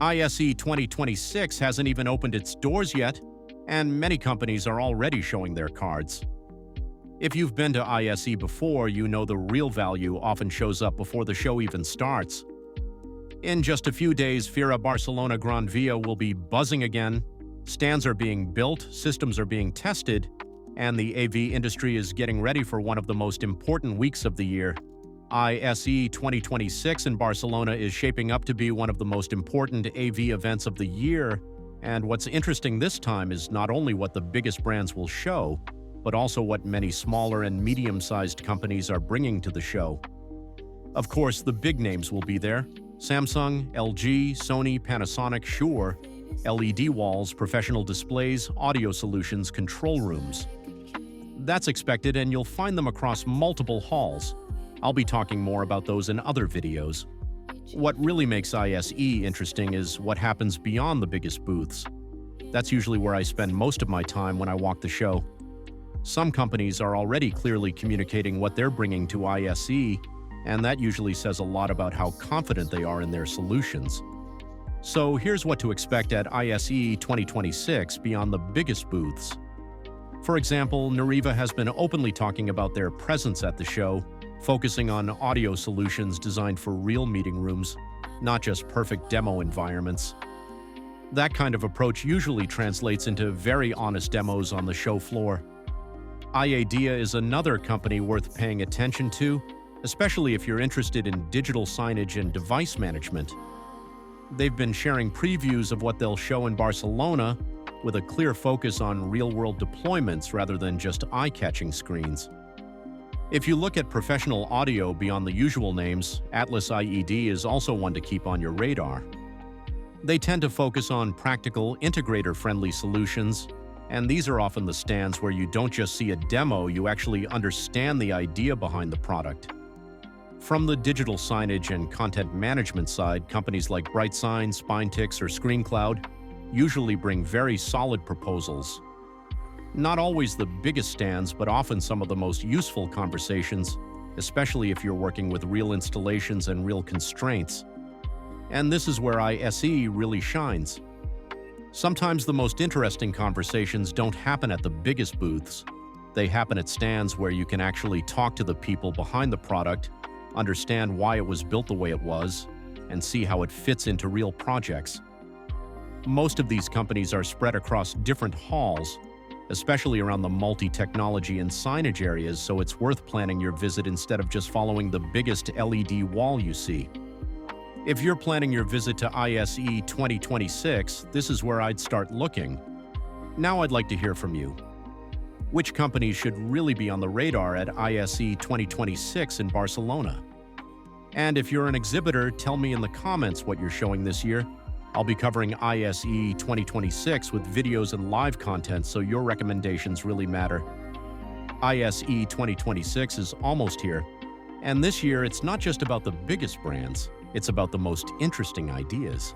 ISE 2026 hasn't even opened its doors yet, and many companies are already showing their cards. If you've been to ISE before, you know the real value often shows up before the show even starts. In just a few days, Fira Barcelona Gran Via will be buzzing again. Stands are being built, systems are being tested, and the AV industry is getting ready for one of the most important weeks of the year. ISE 2026 in Barcelona is shaping up to be one of the most important AV events of the year, and what's interesting this time is not only what the biggest brands will show, but also what many smaller and medium-sized companies are bringing to the show. Of course, the big names will be there: Samsung, LG, Sony, Panasonic, Shure, LED walls, professional displays, audio solutions, control rooms. That's expected, and you'll find them across multiple halls. I'll be talking more about those in other videos. What really makes ISE interesting is what happens beyond the biggest booths. That's usually where I spend most of my time when I walk the show. Some companies are already clearly communicating what they're bringing to ISE, and that usually says a lot about how confident they are in their solutions. So here's what to expect at ISE 2026 beyond the biggest booths. For example, Nariva has been openly talking about their presence at the show, focusing on audio solutions designed for real meeting rooms, not just perfect demo environments. That kind of approach usually translates into very honest demos on the show floor. IADEA is another company worth paying attention to, especially if you're interested in digital signage and device management. They've been sharing previews of what they'll show in Barcelona, with a clear focus on real-world deployments rather than just eye-catching screens. If you look at professional audio beyond the usual names, Atlas IED is also one to keep on your radar. They tend to focus on practical, integrator-friendly solutions, and these are often the stands where you don't just see a demo, you actually understand the idea behind the product. From the digital signage and content management side, companies like BrightSign, SpineTix, or ScreenCloud usually bring very solid proposals. Not always the biggest stands, but often some of the most useful conversations, especially if you're working with real installations and real constraints. And this is where ISE really shines. Sometimes the most interesting conversations don't happen at the biggest booths. They happen at stands where you can actually talk to the people behind the product, understand why it was built the way it was, and see how it fits into real projects. Most of these companies are spread across different halls, especially around the multi-technology and signage areas, so it's worth planning your visit instead of just following the biggest LED wall you see. If you're planning your visit to ISE 2026, this is where I'd start looking. Now I'd like to hear from you. Which companies should really be on the radar at ISE 2026 in Barcelona? And if you're an exhibitor, tell me in the comments what you're showing this year. I'll be covering ISE 2026 with videos and live content, so your recommendations really matter. ISE 2026 is almost here, and this year it's not just about the biggest brands, it's about the most interesting ideas.